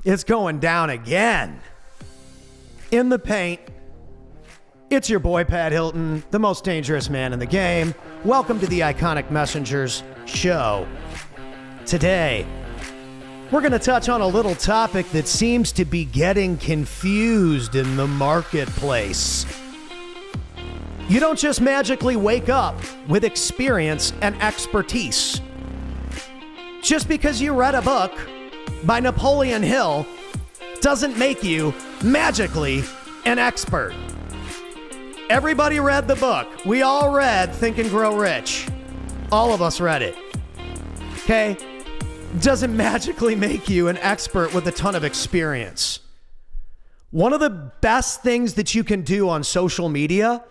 It's going down again. In the paint, it's your boy Pat Hilton, the most dangerous man in the game. Welcome to the Iconic Messengers show. Today, we're going to touch on a little topic that seems to be getting confused in the marketplace. You don't just magically wake up with experience and expertise. Just because you read a book by Napoleon Hill doesn't make you magically an expert. Everybody read the book. We all read Think and Grow Rich. All of us read it. Okay? Doesn't magically make you an expert with a ton of experience. One of the best things that you can do on social media,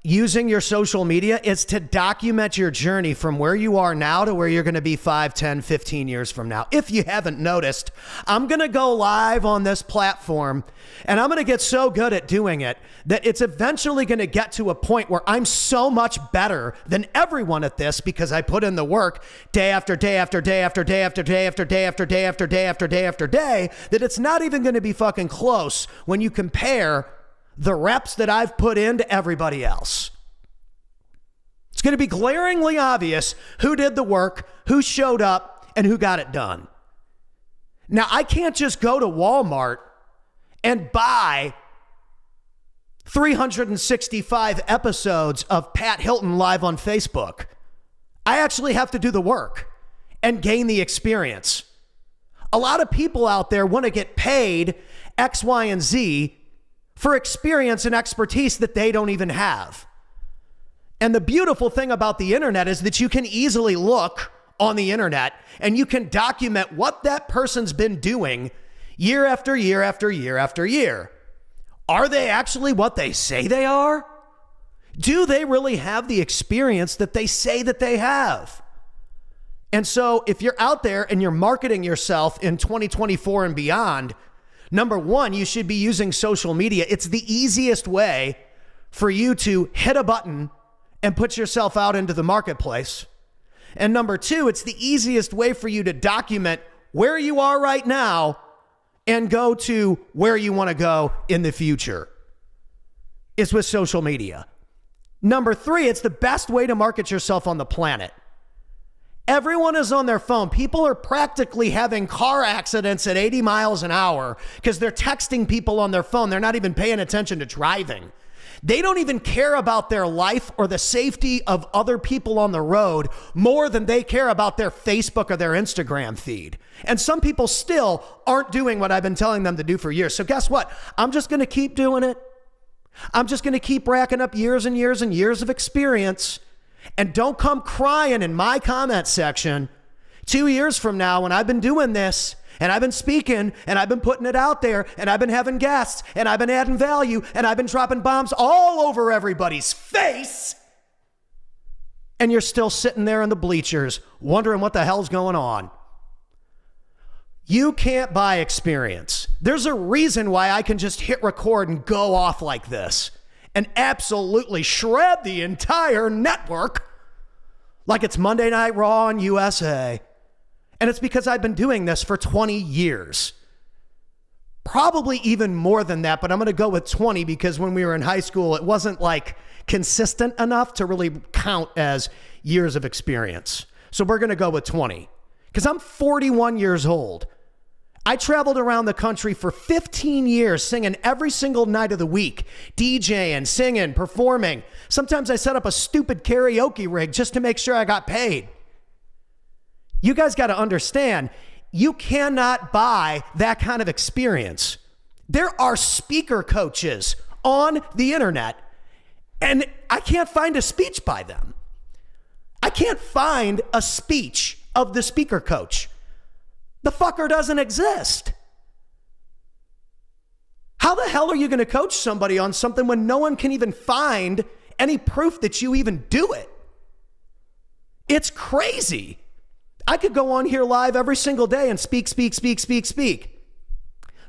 using your social media, is to document your journey from where you are now to where you're going to be 5, 10, 15 years from now. If you haven't noticed, I'm going to go live on this platform and I'm going to get so good at doing it that it's eventually going to get to a point where I'm so much better than everyone at this because I put in the work day after day after day after day after day after day after day after day after day after day that it's not even going to be fucking close when you compare the reps that I've put into everybody else. It's going to be glaringly obvious who did the work, who showed up, and who got it done. Now, I can't just go to Walmart and buy 365 episodes of Pat Hilton live on Facebook. I actually have to do the work and gain the experience. A lot of people out there want to get paid X, Y, and Z for experience and expertise that they don't even have. And the beautiful thing about the internet is that you can easily look on the internet and you can document what that person's been doing year after year after year after year. Are they actually what they say they are? Do they really have the experience that they say that they have? And so if you're out there and you're marketing yourself in 2024 and beyond, number one, you should be using social media. It's the easiest way for you to hit a button and put yourself out into the marketplace. And number two, it's the easiest way for you to document where you are right now and go to where you want to go in the future. It's with social media. Number three, it's the best way to market yourself on the planet. Everyone is on their phone. People are practically having car accidents at 80 miles an hour because they're texting people on their phone. They're not even paying attention to driving. They don't even care about their life or the safety of other people on the road more than they care about their Facebook or their Instagram feed. And some people still aren't doing what I've been telling them to do for years. So guess what? I'm just going to keep doing it. I'm just going to keep racking up years and years and years of experience. And don't come crying in my comment section 2 years from now when I've been doing this and I've been speaking and I've been putting it out there and I've been having guests and I've been adding value and I've been dropping bombs all over everybody's face. And you're still sitting there in the bleachers wondering what the hell's going on. You can't buy experience. There's a reason why I can just hit record and go off like this and absolutely shred the entire network like it's Monday Night Raw on USA. And it's because I've been doing this for 20 years. Probably even more than that, but I'm going to go with 20 because when we were in high school, it wasn't like consistent enough to really count as years of experience. So we're going to go with 20 because I'm 41 years old. I traveled around the country for 15 years singing every single night of the week, DJing, singing, performing. Sometimes I set up a stupid karaoke rig just to make sure I got paid. You guys got to understand, you cannot buy that kind of experience. There are speaker coaches on the internet, and I can't find a speech by them. I can't find a speech of the speaker coach. The fucker doesn't exist. How the hell are you going to coach somebody on something when no one can even find any proof that you even do it? It's crazy. I could go on here live every single day and speak.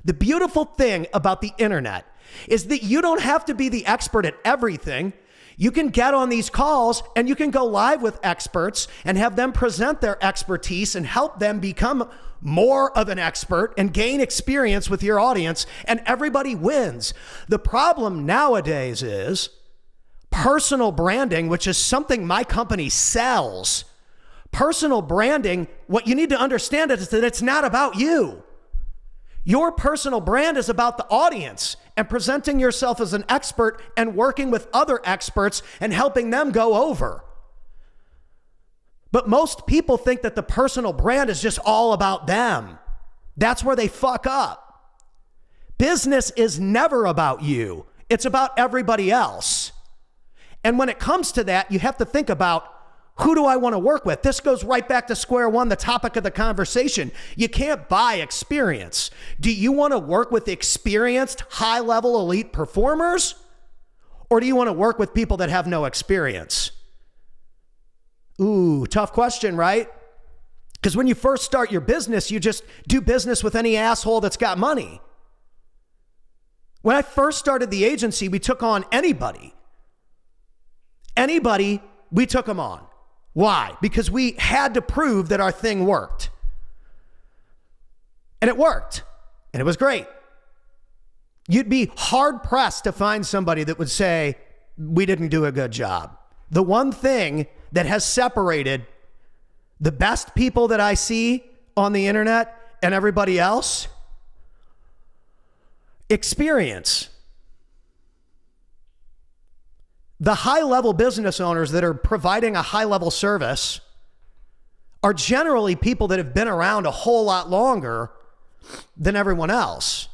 The beautiful thing about the internet is that you don't have to be the expert at everything. You can get on these calls and you can go live with experts and have them present their expertise and help them become more of an expert and gain experience with your audience, and everybody wins. The problem nowadays is personal branding, which is something my company sells. Personal branding, what you need to understand is that it's not about you. Your personal brand is about the audience and presenting yourself as an expert and working with other experts and helping them go over. But most people think that the personal brand is just all about them. That's where they fuck up. Business is never about you. It's about everybody else. And when it comes to that, you have to think about, who do I want to work with? This goes right back to square one, the topic of the conversation. You can't buy experience. Do you want to work with experienced, high-level elite performers? Or do you want to work with people that have no experience? Ooh, tough question, right? Because when you first start your business, you just do business with any asshole that's got money. When I first started the agency, we took on anybody. Anybody, we took them on. Why? Because we had to prove that our thing worked. And it worked. And it was great. You'd be hard pressed to find somebody that would say, we didn't do a good job. The one thing that has separated the best people that I see on the internet and everybody else, experience. The high-level business owners that are providing a high-level service are generally people that have been around a whole lot longer than everyone else,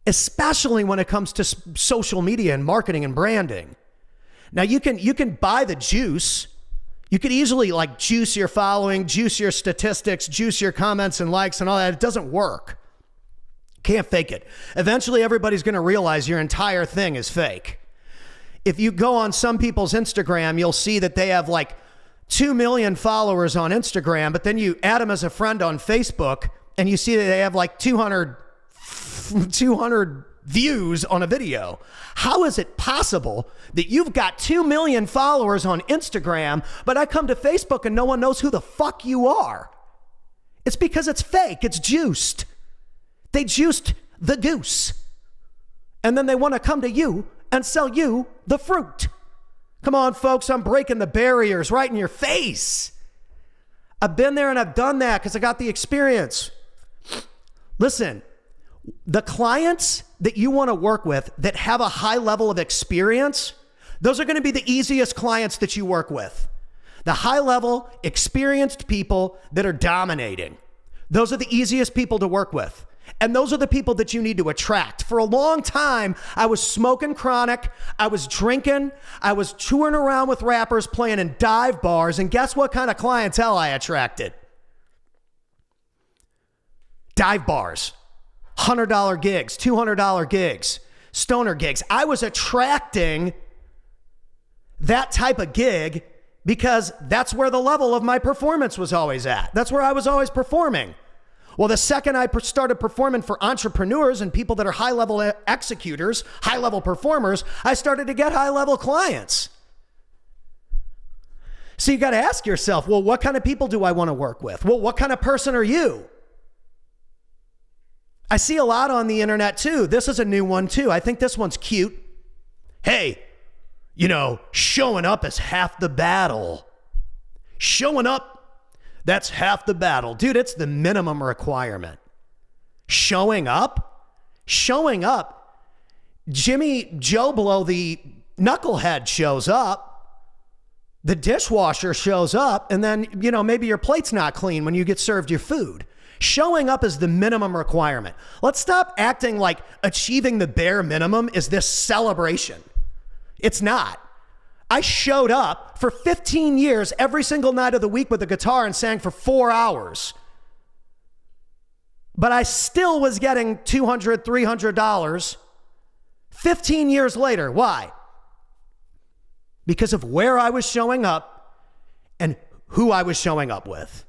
especially when it comes to social media and marketing and branding. Now, you can buy the juice. You could easily like juice your following, juice your statistics, juice your comments and likes and all that. It doesn't work. Can't fake it. Eventually, everybody's going to realize your entire thing is fake. If you go on some people's Instagram, you'll see that they have like 2 million followers on Instagram, but then you add them as a friend on Facebook and you see that they have like 200 views on a video. How is it possible that you've got 2 million followers on Instagram, but I come to Facebook and no one knows who the fuck you are? It's because it's fake. It's juiced. They juiced the goose. And then they want to come to you and sell you the fruit. Come on, folks, I'm breaking the barriers right in your face. I've been there and I've done that because I got the experience. Listen, the clients that you want to work with that have a high level of experience, those are going to be the easiest clients that you work with. The high level, experienced people that are dominating. Those are the easiest people to work with. And those are the people that you need to attract. For a long time, I was smoking chronic, I was drinking, I was touring around with rappers, playing in dive bars, and guess what kind of clientele I attracted? Dive bars, $100 gigs, $200 gigs, stoner gigs. I was attracting that type of gig because that's where the level of my performance was always at. That's where I was always performing. Well, the second I started performing for entrepreneurs and people that are high-level executors, high-level performers, I started to get high-level clients. So you got to ask yourself, well, what kind of people do I want to work with? Well, what kind of person are you? I see a lot on the internet too. This is a new one too. I think this one's cute. Hey, showing up is half the battle. Showing up, that's half the battle. Dude, it's the minimum requirement. Showing up? Jimmy Joe Blow, the knucklehead, shows up. The dishwasher shows up. And then, maybe your plate's not clean when you get served your food. Showing up is the minimum requirement. Let's stop acting like achieving the bare minimum is this celebration. It's not. I showed up for 15 years every single night of the week with a guitar and sang for 4 hours. But I still was getting $200, $300 15 years later. Why? Because of where I was showing up and who I was showing up with.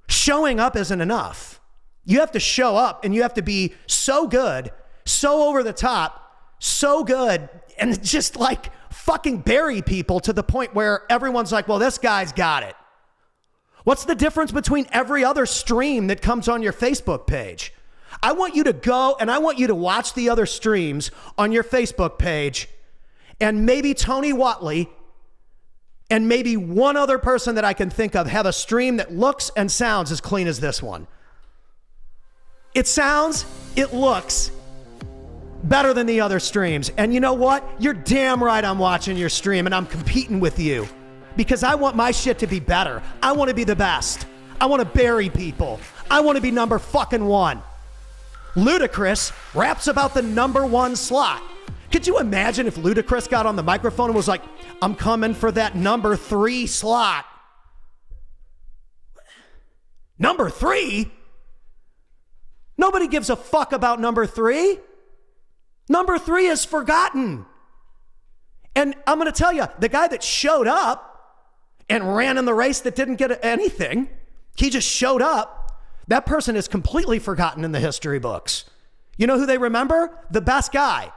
Showing up isn't enough. You have to show up and you have to be so good, so over the top, so good, and just like fucking bury people to the point where everyone's like, well, this guy's got it. What's the difference between every other stream that comes on your Facebook page? I want you to go and I want you to watch the other streams on your Facebook page, and maybe Tony Watley and maybe one other person that I can think of have a stream that looks and sounds as clean as this one. It sounds, it looks better than the other streams. And you know what? You're damn right I'm watching your stream and I'm competing with you because I want my shit to be better. I want to be the best. I want to bury people. I want to be number fucking one. Ludacris raps about the number one slot. Could you imagine if Ludacris got on the microphone and was like, I'm coming for that number 3 slot? Number 3? Nobody gives a fuck about number 3. Number 3 is forgotten. And I'm going to tell you, the guy that showed up and ran in the race that didn't get anything, he just showed up. That person is completely forgotten in the history books. You know who they remember? The best guy.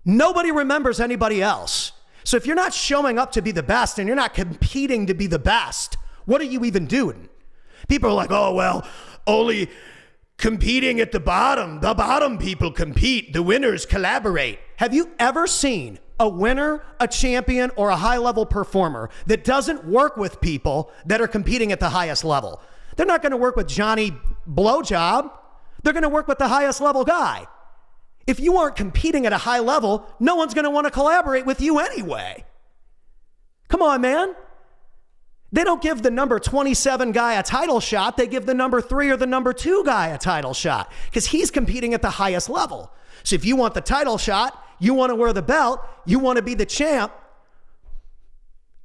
Nobody remembers anybody else. So if you're not showing up to be the best and you're not competing to be the best, what are you even doing? People are like, oh, well, only competing at the bottom people compete, the winners collaborate. Have you ever seen a winner, a champion, or a high-level performer that doesn't work with people that are competing at the highest level? They're not going to work with Johnny Blowjob. They're going to work with the highest level guy. If you aren't competing at a high level, no one's going to want to collaborate with you anyway. Come on, man. They don't give the number 27 guy a title shot. They give the number 3 or the number 2 guy a title shot because he's competing at the highest level. So if you want the title shot, you want to wear the belt, you want to be the champ,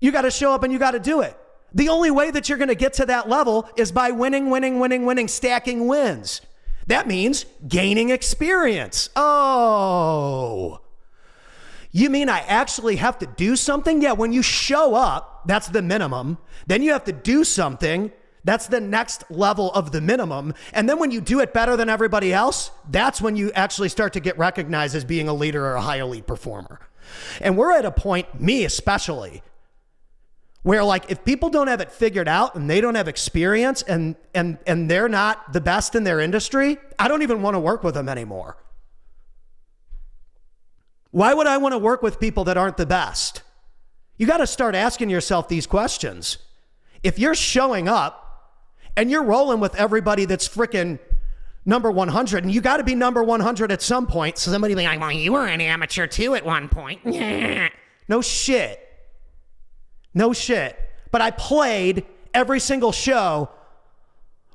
you got to show up and you got to do it. The only way that you're going to get to that level is by winning, stacking wins. That means gaining experience. Oh, you mean I actually have to do something? Yeah, when you show up, that's the minimum. Then you have to do something. That's the next level of the minimum. And then when you do it better than everybody else, that's when you actually start to get recognized as being a leader or a high elite performer. And we're at a point, me especially, where like if people don't have it figured out and they don't have experience and they're not the best in their industry, I don't even want to work with them anymore. Why would I want to work with people that aren't the best? You got to start asking yourself these questions. If you're showing up and you're rolling with everybody that's freaking number 100, and you got to be number 100 at some point, so somebody be like, well, you were an amateur too at one point. No shit. No shit. But I played every single show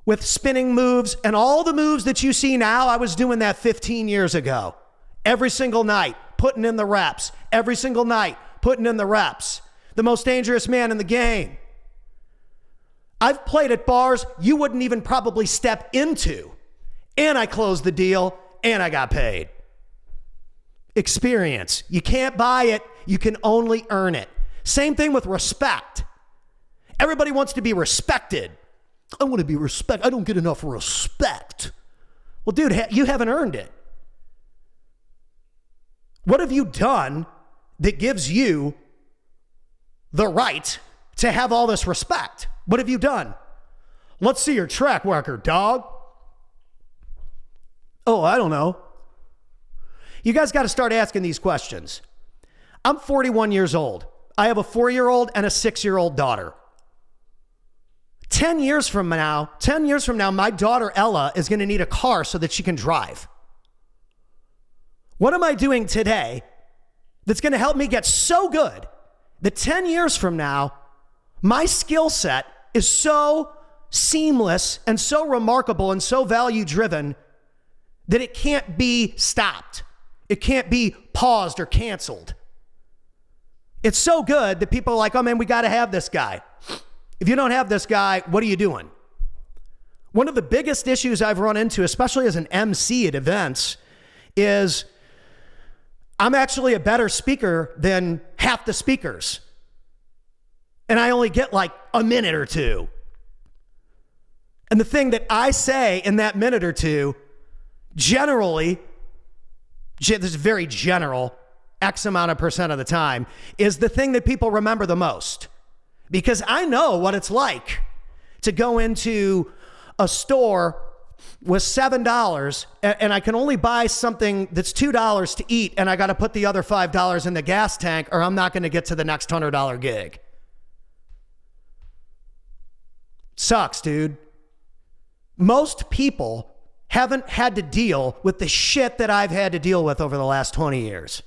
with spinning moves, and all the moves that you see now, I was doing that 15 years ago. Every single night, putting in the reps. Every single night, putting in the reps. The most dangerous man in the game. I've played at bars you wouldn't even probably step into. And I closed the deal, and I got paid. Experience. You can't buy it. You can only earn it. Same thing with respect. Everybody wants to be respected. I want to be respected. I don't get enough respect. Well, dude, you haven't earned it. What have you done that gives you the right to have all this respect? What have you done? Let's see your track record, dog. Oh, I don't know. You guys got to start asking these questions. I'm 41 years old. I have a 4-year-old and a 6-year-old daughter. 10 years from now, my daughter Ella is going to need a car so that she can drive. What am I doing today that's going to help me get so good that 10 years from now, my skill set is so seamless and so remarkable and so value driven that it can't be stopped. It can't be paused or canceled. It's so good that people are like, oh man, we got to have this guy. If you don't have this guy, what are you doing? One of the biggest issues I've run into, especially as an MC at events, is I'm actually a better speaker than half the speakers. And I only get like a minute or two. And the thing that I say in that minute or two, generally, this is very general, X amount of percent of the time, is the thing that people remember the most. Because I know what it's like to go into a store with $7 and I can only buy something that's $2 to eat, and I got to put the other $5 in the gas tank or I'm not going to get to the next $100 gig. Sucks, dude. Most people haven't had to deal with the shit that I've had to deal with over the last 20 years,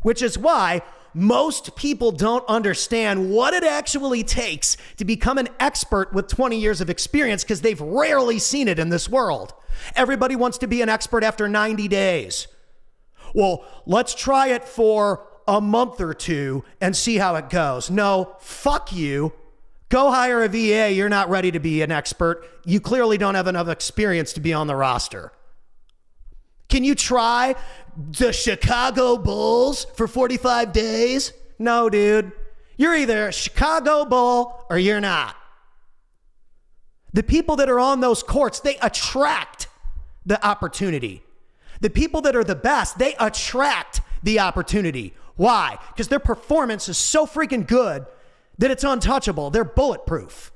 which is why most people don't understand what it actually takes to become an expert with 20 years of experience, because they've rarely seen it in this world. Everybody wants to be an expert after 90 days. Well, let's try it for a month or two and see how it goes. No, fuck you. Go hire a VA. You're not ready to be an expert. You clearly don't have enough experience to be on the roster. Can you try the Chicago Bulls for 45 days? No, dude. You're either a Chicago Bull or you're not. The people that are on those courts, they attract the opportunity. The people that are the best, they attract the opportunity. Why? Because their performance is so freaking good that it's untouchable. They're bulletproof.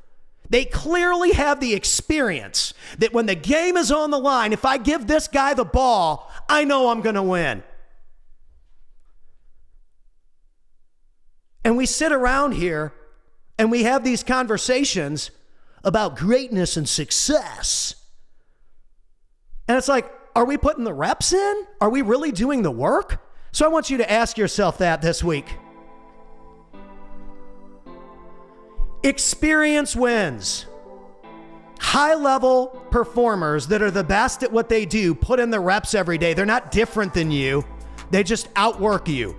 They clearly have the experience that when the game is on the line, if I give this guy the ball, I know I'm going to win. And we sit around here and we have these conversations about greatness and success. And it's like, are we putting the reps in? Are we really doing the work? So I want you to ask yourself that this week. Experience wins. High-level performers that are the best at what they do put in the reps every day. They're not different than you. They just outwork you.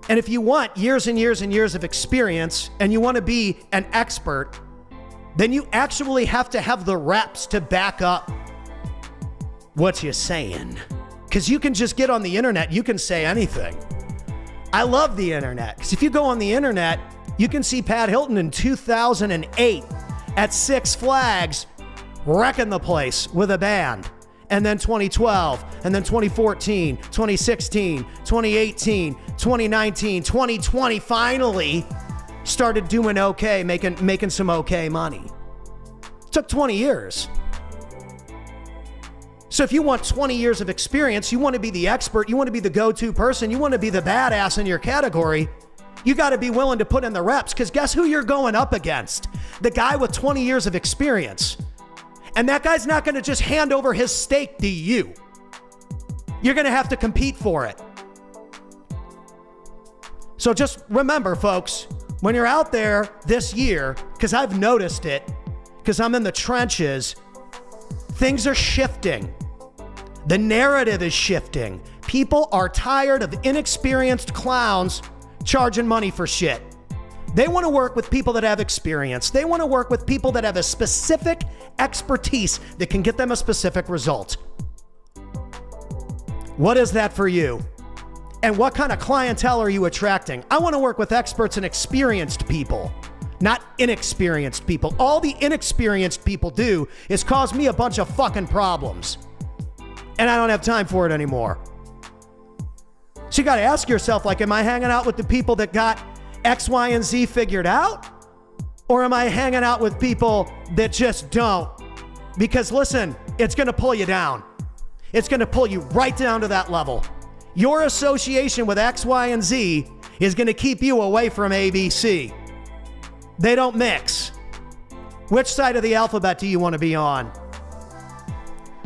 And if you want years and years and years of experience and you want to be an expert, then you actually have to have the reps to back up what you're saying. Because you can just get on the internet, you can say anything. I love the internet, because if you go on the internet, you can see Pat Hilton in 2008 at Six Flags wrecking the place with a band. And then 2012, and then 2014, 2016, 2018, 2019, 2020 finally started doing okay, making some okay money. It took 20 years. So if you want 20 years of experience, you want to be the expert, you want to be the go-to person, you want to be the badass in your category, you got to be willing to put in the reps, because guess who you're going up against? The guy with 20 years of experience. And that guy's not going to just hand over his steak to you. You're going to have to compete for it. So just remember, folks, when you're out there this year, because I've noticed it, because I'm in the trenches, things are shifting. The narrative is shifting. People are tired of inexperienced clowns charging money for shit. They want to work with people that have experience. They want to work with people that have a specific expertise that can get them a specific result. What is that for you? And what kind of clientele are you attracting? I want to work with experts and experienced people, not inexperienced people. All the inexperienced people do is cause me a bunch of fucking problems. And I don't have time for it anymore. So you got to ask yourself, like, am I hanging out with the people that got X, Y, and Z figured out? Or am I hanging out with people that just don't? Because listen, it's going to pull you down. It's going to pull you right down to that level. Your association with X, Y, and Z is going to keep you away from A, B, C. They don't mix. Which side of the alphabet do you want to be on?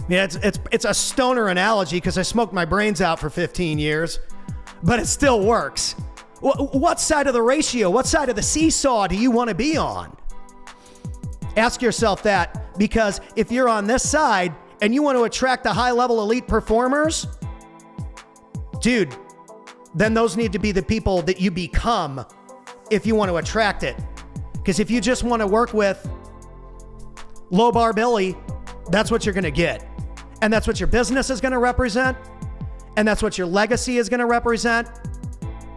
Yeah, it's a stoner analogy because I smoked my brains out for 15 years, but it still works. What side of the ratio, what side of the seesaw do you want to be on? Ask yourself that, because if you're on this side and you want to attract the high-level elite performers, dude, then those need to be the people that you become if you want to attract it. Because if you just want to work with low bar Billy, that's what you're going to get. And that's what your business is going to represent. And that's what your legacy is going to represent.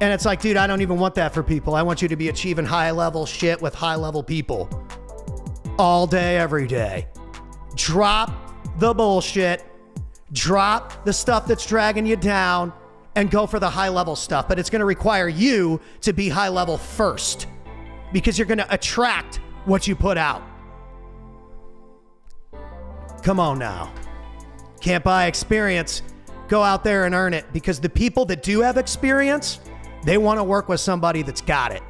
And it's like, dude, I don't even want that for people. I want you to be achieving high-level shit with high-level people. All day, every day. Drop the bullshit. Drop the stuff that's dragging you down and go for the high-level stuff. But it's going to require you to be high-level first, because you're going to attract what you put out. Come on now. Can't buy experience. Go out there and earn it, because the people that do have experience, they want to work with somebody that's got it.